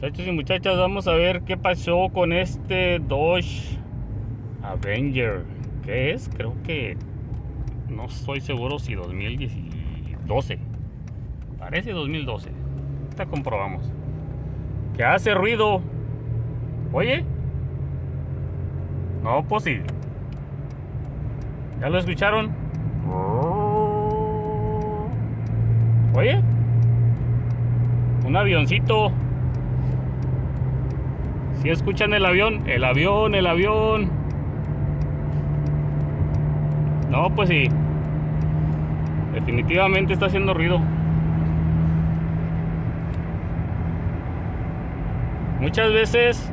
Muchachos y muchachas, vamos a ver qué pasó con este Dodge Avenger. ¿Qué es? Creo que no estoy seguro si 2012. Parece 2012. Ahorita comprobamos. ¿Qué hace ruido? Oye. No, pues sí. ¿Ya lo escucharon? Oye. Un avioncito. ¿Sí escuchan el avión? El avión, el avión. No, pues sí. Definitivamente está haciendo ruido. Muchas veces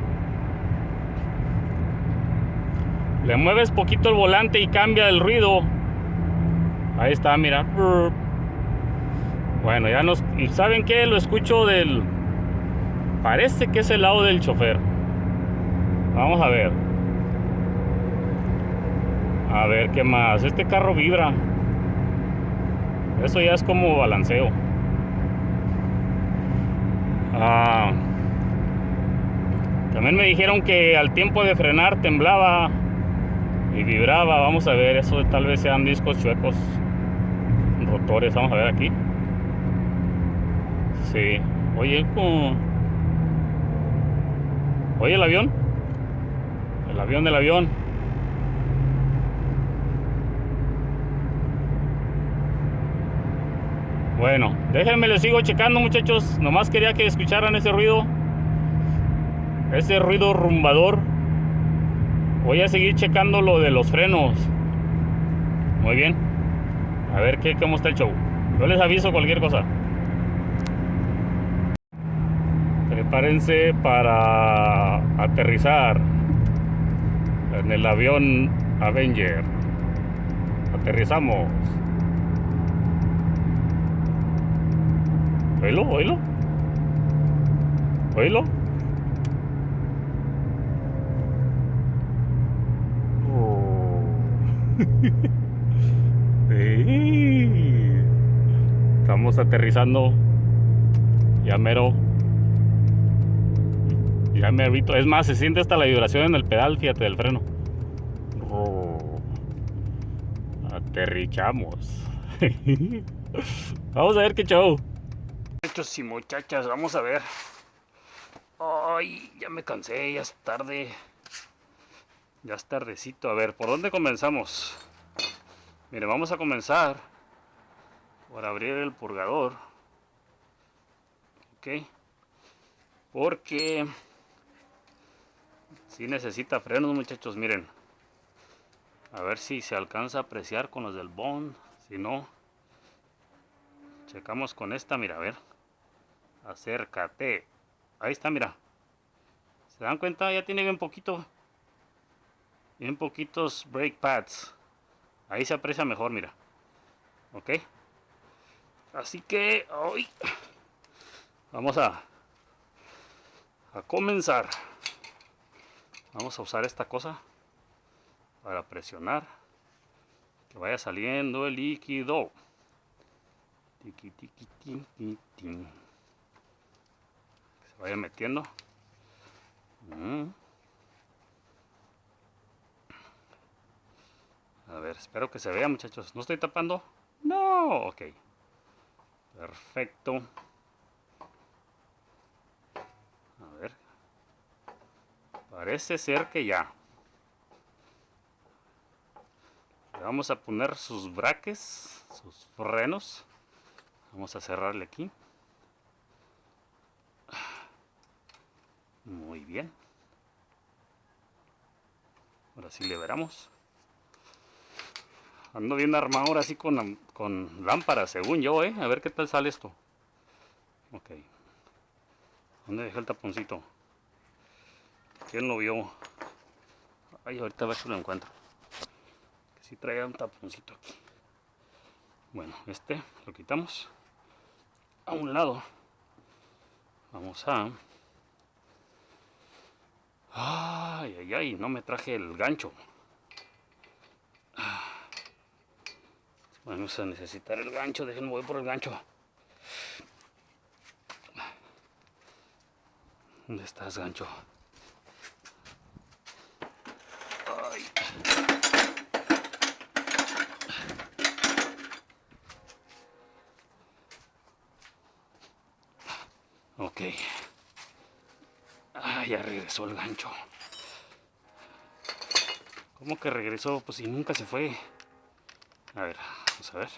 le mueves poquito el volante y cambia el ruido. Ahí está, mira. Bueno, ya nos... ¿Y saben qué? Lo escucho del... Parece que es el lado del chofer. Vamos a ver. A ver qué más. Este carro vibra. Eso ya es como balanceo. También me dijeron que al tiempo de frenar temblaba y vibraba. Vamos a ver, eso tal vez sean discos chuecos, rotores. Vamos a ver aquí. Sí. Oye, oye el avión. El avión del avión. Bueno, déjenme les sigo checando, muchachos. Nomás quería que escucharan ese ruido. Ese ruido rumbador. Voy a seguir checando lo de los frenos. Muy bien. A ver cómo está el show. Yo les aviso cualquier cosa. Prepárense para aterrizar en el avión Avenger. Aterrizamos. Oílo, oílo. Oílo. Sí. Estamos aterrizando. Ya mero. Ya merito. Es más, se siente hasta la vibración en el pedal, fíjate, del freno. Aterrizamos. Vamos a ver qué show. Muchachos y muchachas, vamos a ver. Ay, ya me cansé, ya es tarde. Ya es tardecito. A ver, ¿por dónde comenzamos? Mire, vamos a comenzar por abrir el purgador. Ok. Porque si necesita frenos, muchachos, miren. A ver si se alcanza a apreciar con los del Bond. Si no, checamos con esta, mira, a ver. Acércate. Ahí está, mira. ¿Se dan cuenta? Ya tiene bien poquitos brake pads. Ahí se aprecia mejor, mira. Ok. Así que hoy vamos a comenzar. Vamos a usar esta cosa para presionar que vaya saliendo el líquido. Tiqui, tiqui, tiqui, tiqui. Que se vaya metiendo. A ver, espero que se vea, muchachos. ¿No estoy tapando? No, ok. Perfecto. A ver. Parece ser que ya. Le vamos a poner sus braques, sus frenos. Vamos a cerrarle aquí. Muy bien. Ahora sí le veramos. Ando bien armado ahora sí con lámparas, según yo, A ver qué tal sale esto. Ok. ¿Dónde dejé el taponcito? ¿Quién lo vio? Ay, ahorita a ver si lo encuentro. Que sí traía un taponcito aquí. Bueno, este lo quitamos a un lado. Vamos a... Ay, ay, ay, no me traje el gancho. Vamos a necesitar el gancho, déjenme voy por el gancho. ¿Dónde estás, gancho? Ay. Ok. Ah, ya regresó el gancho. ¿Cómo que regresó? Pues si nunca se fue. A ver, vamos a ver.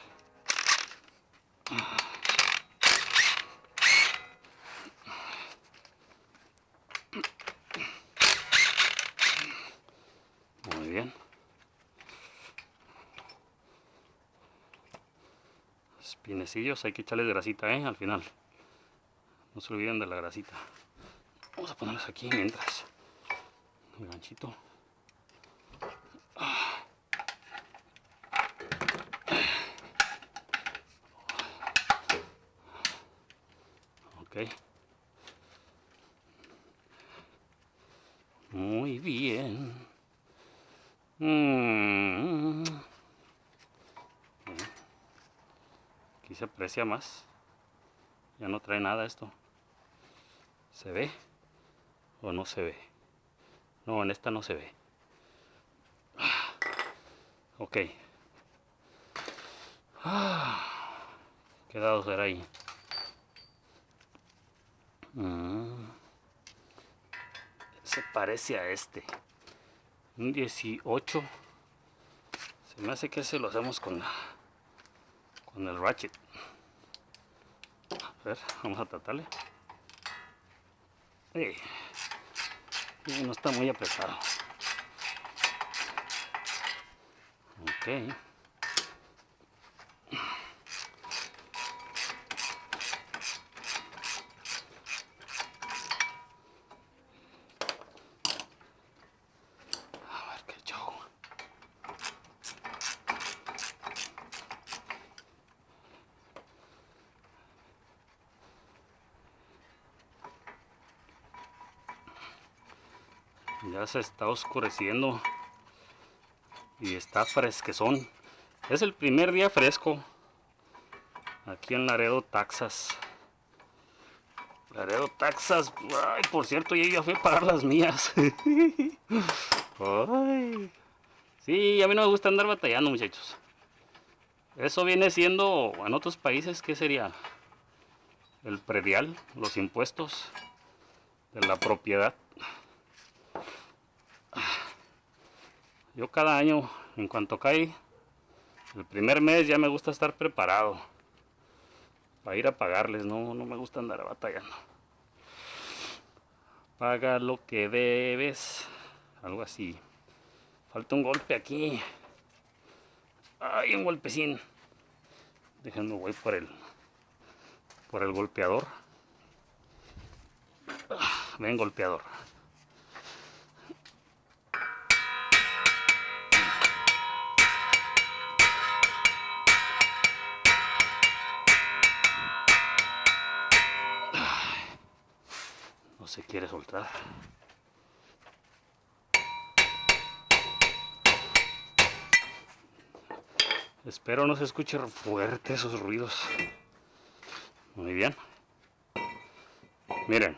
Muy bien. Los pinecillos hay que echarles grasita, al final. No se olviden de la grasita. Vamos a ponerlos aquí mientras. El ganchito. Ok. Muy bien. Aquí se aprecia más. Ya no trae nada esto. ¿Se ve o no se ve? No, en esta no se ve. Ok. ¿Qué dado será ahí? Se parece a este. Un 18. Se me hace que ese lo hacemos con el ratchet. A ver, vamos a tratarle. No está muy apretado. Ok. A ver qué show. Ya se está oscureciendo y está fresquezón. Es el primer día fresco aquí en Laredo, Texas. Laredo, Texas. Ay, por cierto, ya fui a pagar las mías. Ay. Sí, a mí no me gusta andar batallando, muchachos. Eso viene siendo, en otros países, ¿qué sería? El predial, los impuestos de la propiedad. Yo cada año, en cuanto cae el primer mes, ya me gusta estar preparado para ir a pagarles. No me gusta andar batallando. Paga lo que debes. Algo así. Falta un golpe aquí. Ay, un golpecín. Déjenme, voy por el golpeador. Ven, golpeador. No se quiere soltar. Espero no se escuche fuerte esos ruidos. Muy bien. Miren.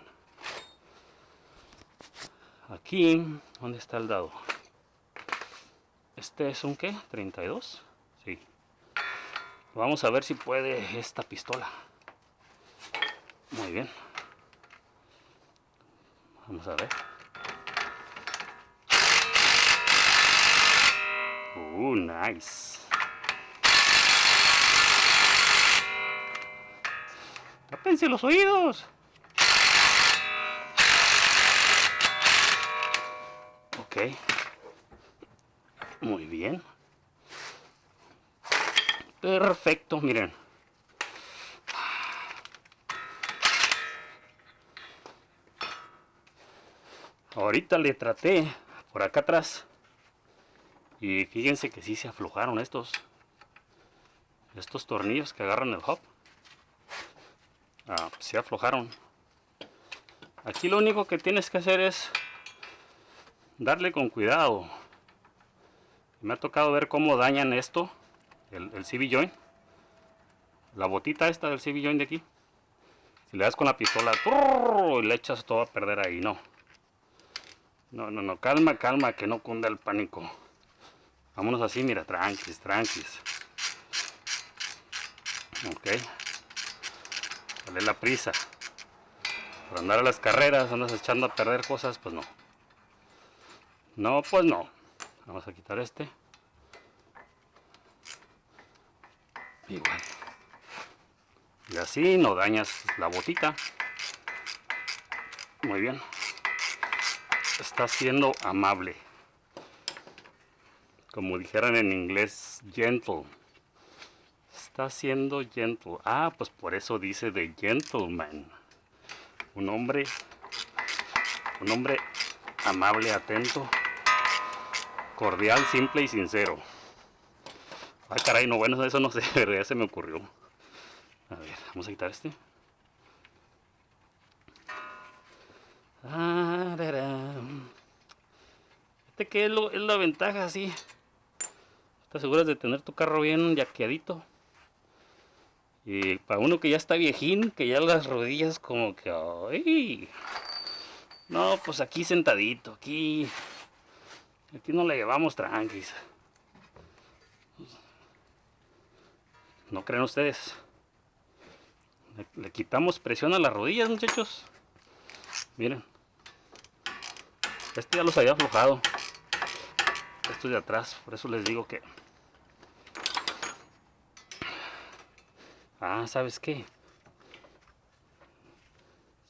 Aquí, ¿dónde está el dado? Este es un ¿qué? ¿32? Sí. Vamos a ver si puede esta pistola. Muy bien. Vamos a ver. Nice. ¡Tápense los oídos! Ok. Muy bien. Perfecto, miren. Ahorita le traté por acá atrás. Y fíjense que sí se aflojaron estos tornillos que agarran el hub. Se aflojaron. Aquí lo único que tienes que hacer es darle con cuidado. Me ha tocado ver cómo dañan esto, el CV joint, la botita esta del CV joint de aquí. Si le das con la pistola, ¡turr! Y le echas todo a perder ahí, no. No, calma, calma, que no cunda el pánico. Vámonos así, mira, tranquis, tranquis. Ok. Dale la prisa. Por andar a las carreras, andas echando a perder cosas, pues no. No, pues no. Vamos a quitar este. Igual. Y así no dañas la botita. Muy bien. Está siendo amable. Como dijeran en inglés, gentle. Está siendo gentle. Ah, pues por eso dice de gentleman. Un hombre amable, atento, cordial, simple y sincero. Ah, caray, no, bueno, eso no sé, pero ya se me ocurrió. A ver, vamos a quitar este. Este que es la ventaja, sí. Te aseguras de tener tu carro bien yaqueadito. Y para uno que ya está viejín, que ya las rodillas como que... ¡ay! No, pues aquí sentadito, aquí no le llevamos tranquis. ¿No creen ustedes? Le quitamos presión a las rodillas, muchachos. Miren. Este ya los había aflojado. Estos de atrás, por eso les digo que... Ah, ¿sabes qué?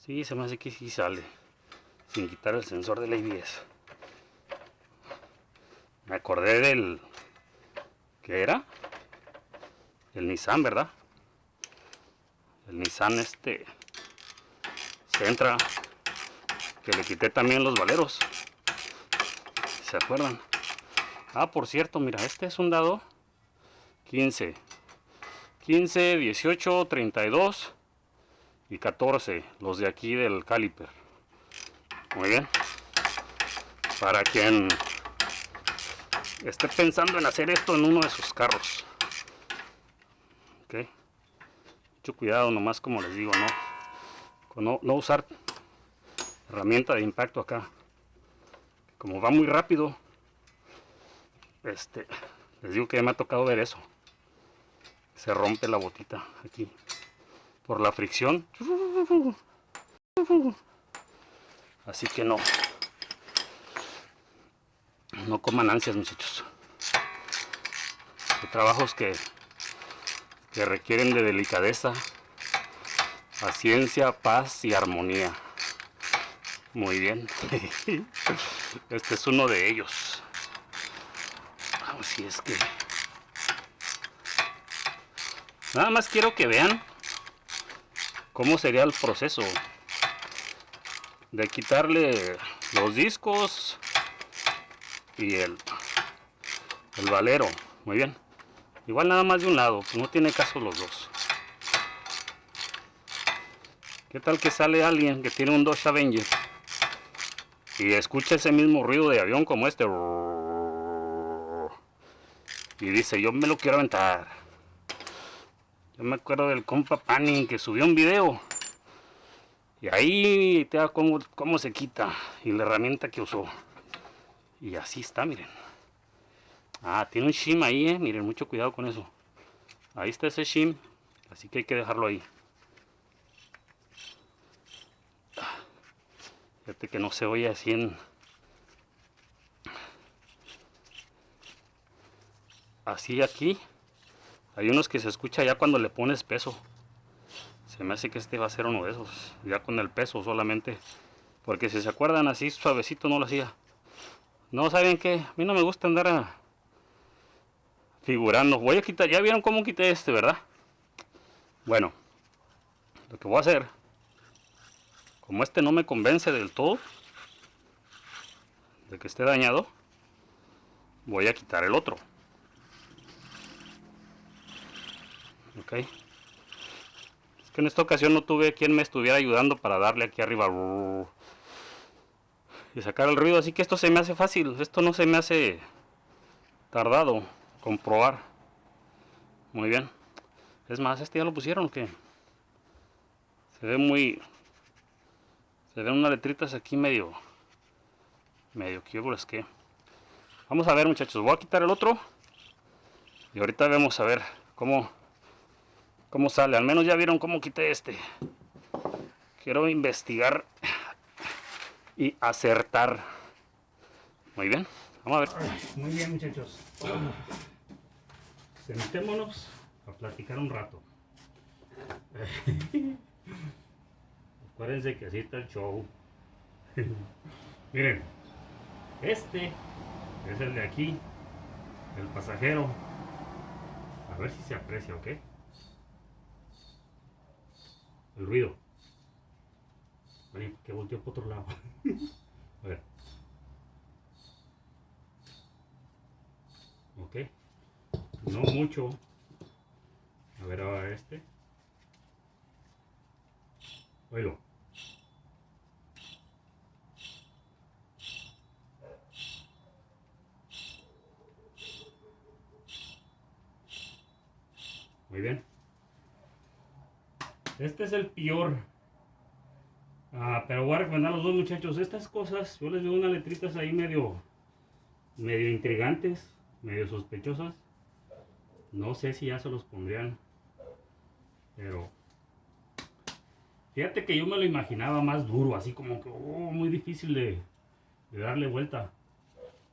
Sí, se me hace que sí sale. Sin quitar el sensor del ABS. Me acordé del... ¿qué era? El Nissan, ¿verdad? El Nissan Sentra, que le quité también los valeros. ¿Se acuerdan? Ah, por cierto, mira, este es un dado 15, 18, 32 y 14, los de aquí del caliper. Muy bien. Para quien esté pensando en hacer esto en uno de sus carros. Ok. Mucho cuidado nomás, como les digo, no usar herramienta de impacto acá. Como va muy rápido, les digo que ya me ha tocado ver eso. Se rompe la botita aquí por la fricción. Así que no coman ansias, muchachos. Hay trabajos que requieren de delicadeza, paciencia, paz y armonía. Muy bien. Este es uno de ellos. Así es que... nada más quiero que vean cómo sería el proceso de quitarle los discos y el valero. Muy bien. Igual nada más de un lado, no tiene caso los dos. ¿Qué tal que sale alguien que tiene un Dodge Avenger y escucha ese mismo ruido de avión como este y dice, yo me lo quiero aventar? Yo me acuerdo del compa Panning que subió un video y ahí te da cómo se quita y la herramienta que usó. Y así está, miren. Ah, tiene un shim ahí, miren, mucho cuidado con eso. Ahí está ese shim, así que hay que dejarlo ahí. Fíjate que no se oye así así aquí. Hay unos que se escucha ya cuando le pones peso. Se me hace que este va a ser uno de esos. Ya con el peso solamente. Porque si se acuerdan, así suavecito no lo hacía. No, ¿saben qué? A mí no me gusta andar figurando. Voy a quitar, ya vieron cómo quité este, ¿verdad? Bueno, lo que voy a hacer, como este no me convence del todo de que esté dañado, voy a quitar el otro. Ok. Es que en esta ocasión no tuve quien me estuviera ayudando para darle aquí arriba y sacar el ruido, así que esto se me hace fácil. Esto no se me hace tardado comprobar. Muy bien. Es más, este ya lo pusieron, ¿o qué? Se ve muy... Se ven unas letritas aquí medio... ¿qué es que? Vamos a ver, muchachos, voy a quitar el otro. Y ahorita vamos a ver cómo sale. Al menos ya vieron cómo quité este. Quiero investigar y acertar. Muy bien, vamos a ver. Muy bien, muchachos. Sentémonos a platicar un rato. Acuérdense que así está el show. Miren, este es el de aquí, el pasajero. A ver si se aprecia, ¿ok? El ruido. Vení, que volteó por otro lado. A ver. Ok. No mucho. A ver ahora este. Oílo. Muy bien. Este es el peor. Pero voy a recomendar a los dos, muchachos. Estas cosas, yo les veo unas letritas ahí medio intrigantes, medio sospechosas. No sé si ya se los pondrían. Pero fíjate que yo me lo imaginaba más duro, así como que muy difícil de darle vuelta.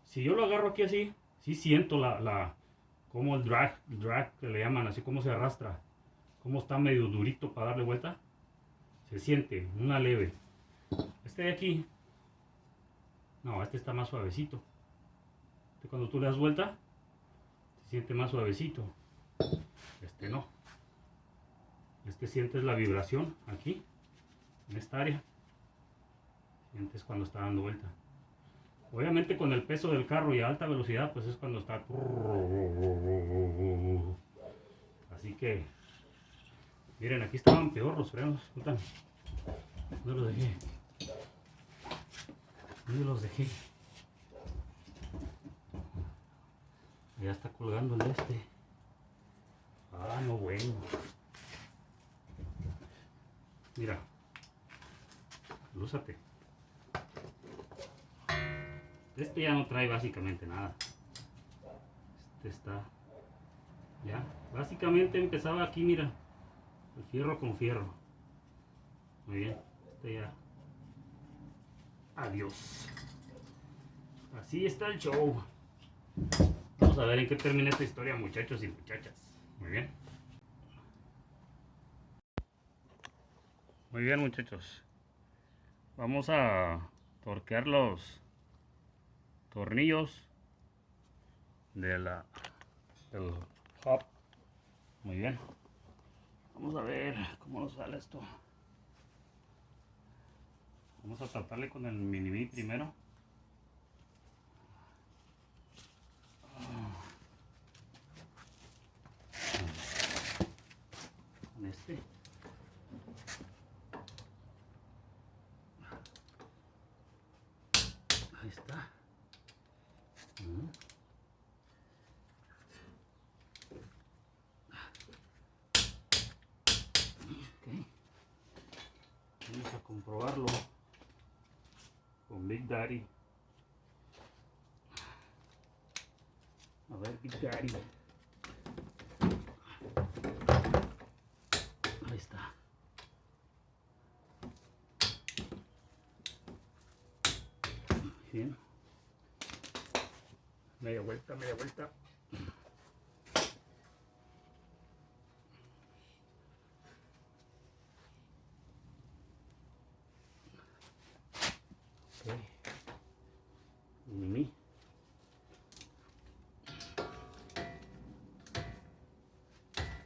Si yo lo agarro aquí así, sí siento como el drag que le llaman, así como se arrastra, como está medio durito para darle vuelta. Se siente una leve. Este de aquí, no, este está más suavecito. Este cuando tú le das vuelta, se siente más suavecito. Este no. Este sientes la vibración aquí, en esta área. Sientes cuando está dando vuelta. Obviamente con el peso del carro y a alta velocidad, pues es cuando está. Así que, miren, aquí estaban peor los frenos. ¿Dónde los dejé? ¿Dónde los dejé? Ya está colgando el este. No bueno. Mira. Lúzate. Este ya no trae básicamente nada. Este está. Ya. Básicamente empezaba aquí, mira. El fierro con fierro. Muy bien. Este ya. Adiós. Así está el show. Vamos a ver en qué termina esta historia, muchachos y muchachas. Muy bien. Muy bien, muchachos. Vamos a torquear los tornillos del hub. Muy bien. Vamos a ver cómo nos sale esto. Vamos a tratarle con el mini primero. Con este. Ahí está. Okay. Vamos a comprobarlo con Big Daddy. A ver, Big Daddy. Ahí está. Bien. Media vuelta, media vuelta. Okay. Mini.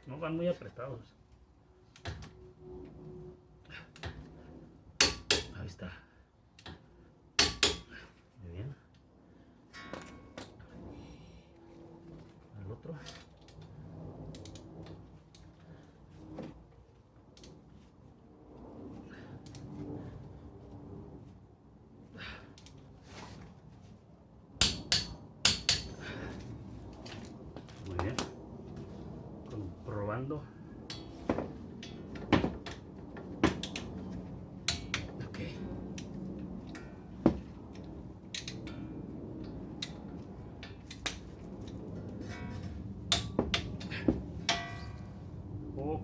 No van muy apretados. Ahí está. Muy bien. Al otro. Muy bien. Comprobando.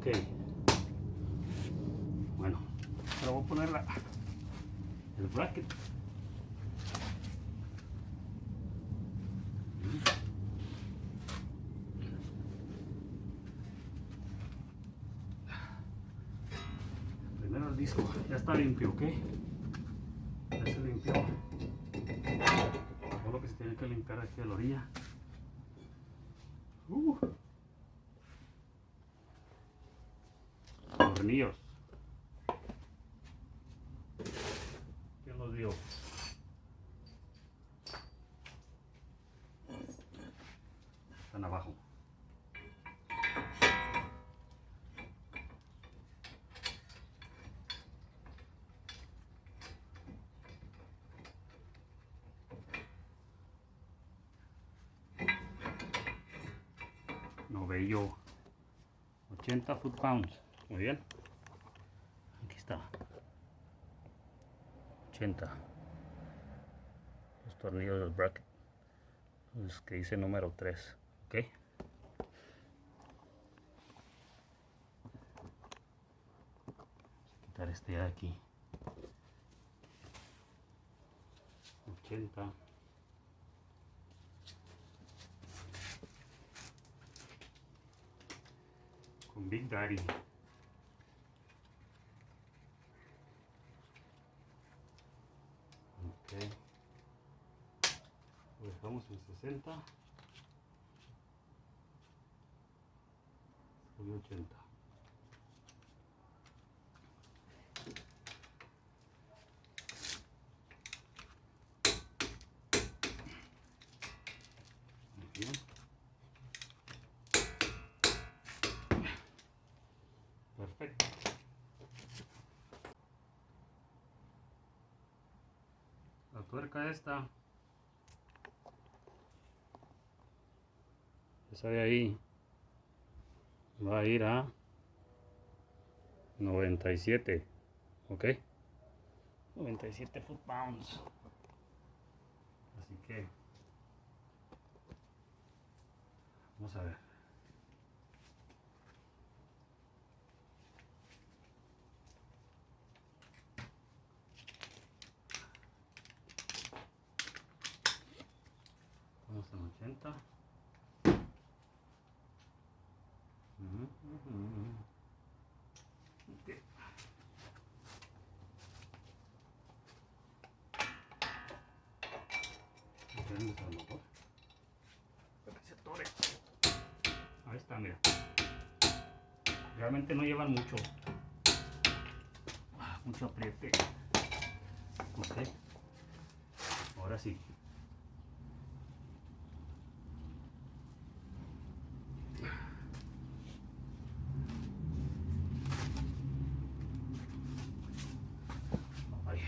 Ok. Bueno, ahora voy a poner el bracket. Primero el disco, ya está limpio, ¿ok? Ya se limpió. Todo lo que se tiene que limpiar aquí a la orilla. Tornillos. ¿Quién los dio? Están abajo. Novello 80 foot-pounds. Muy bien. Aquí está. 80. Los tornillos del bracket. Los que dice número 3. Ok. Quitar este de aquí. 80. Con Big Daddy. Ok. Lo dejamos en 60. Y 80. Muy bien. Perfecto. La tuerca esta, esa de ahí, va a ir a 97, ¿ok? 97 foot-pounds. Así que, vamos a ver. Vamos a 80. Okay. Para que se atore. Ahí está, mira. Realmente no llevan mucho apriete. Ok. Ahora sí. Ahí.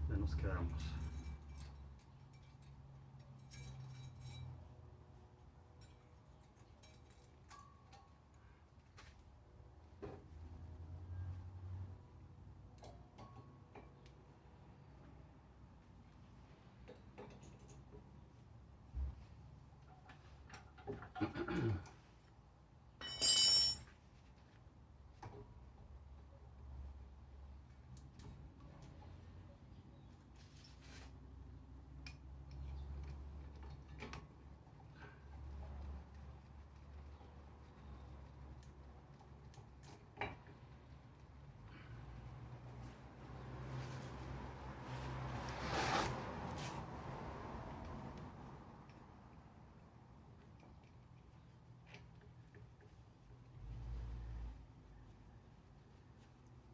Ya nos quedamos.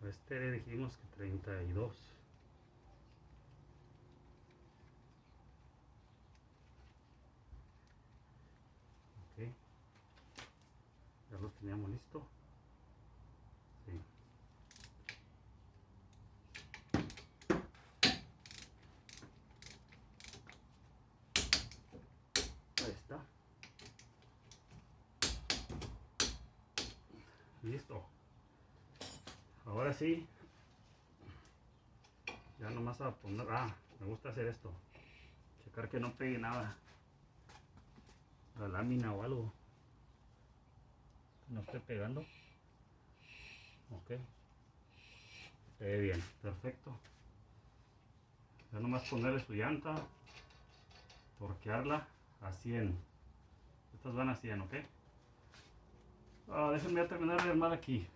Este dijimos que 32. Ok. Ya lo teníamos listo. Sí. Ahí está. Listo. Ahora sí. Ya nomás a poner. Me gusta hacer esto. Checar que no pegue nada. La lámina o algo. No esté pegando. Ok. Bien, perfecto. Ya nomás ponerle su llanta, torquearla a 100. Estas van a 100, ok. Déjenme ya terminar de armar aquí.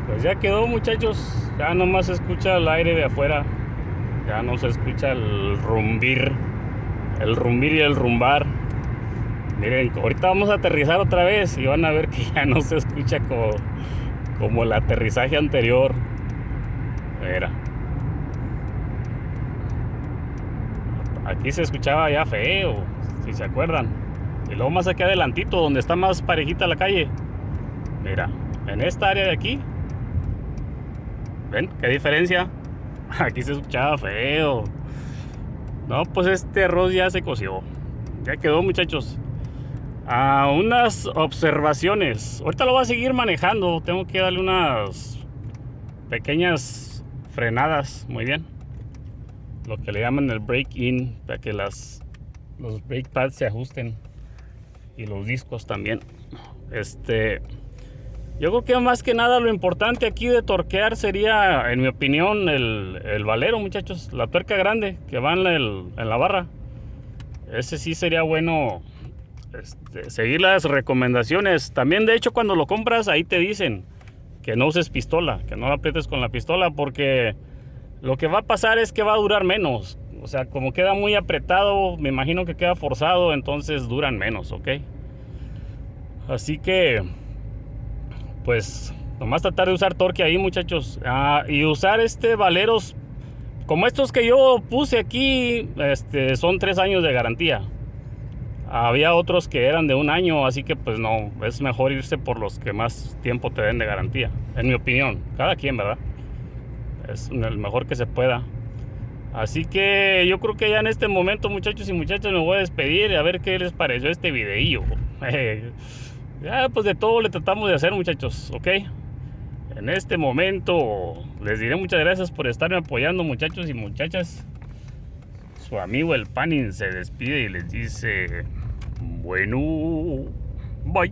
Pues ya quedó, muchachos. Ya nomás se escucha el aire de afuera. Ya no se escucha el rumbir. El rumbir y el rumbar. Miren, ahorita vamos a aterrizar otra vez y van a ver que ya no se escucha como el aterrizaje anterior. Mira. Aquí se escuchaba ya feo, si se acuerdan. Y luego más aquí adelantito, donde está más parejita la calle. Mira, en esta área de aquí. ¿Ven qué diferencia? Aquí se escuchaba feo. No, pues este arroz ya se coció. Ya quedó, muchachos. Unas observaciones. Ahorita lo voy a seguir manejando. Tengo que darle unas pequeñas frenadas. Muy bien. Lo que le llaman el break-in, para que los brake pads se ajusten. Y los discos también. Yo creo que más que nada lo importante aquí de torquear sería, en mi opinión, el valero, muchachos. La tuerca grande que va en la barra. Ese sí sería bueno seguir las recomendaciones. También, de hecho, cuando lo compras, ahí te dicen que no uses pistola, que no la aprietes con la pistola, porque lo que va a pasar es que va a durar menos. O sea, como queda muy apretado, me imagino que queda forzado, entonces duran menos, ¿ok? Así que, pues, nomás tratar de usar torque ahí, muchachos. Y usar valeros como estos que yo puse aquí. Son 3 años de garantía. Había otros que eran de 1 año, así que pues no, es mejor irse por los que más tiempo te den de garantía, en mi opinión. Cada quien, ¿verdad? Es el mejor que se pueda. Así que yo creo que ya en este momento, muchachos y muchachas, me voy a despedir a ver qué les pareció este videillo. Ya pues de todo le tratamos de hacer, muchachos, ¿ok? En este momento les diré muchas gracias por estarme apoyando, muchachos y muchachas. Su amigo el Panin se despide y les dice: bueno, bye.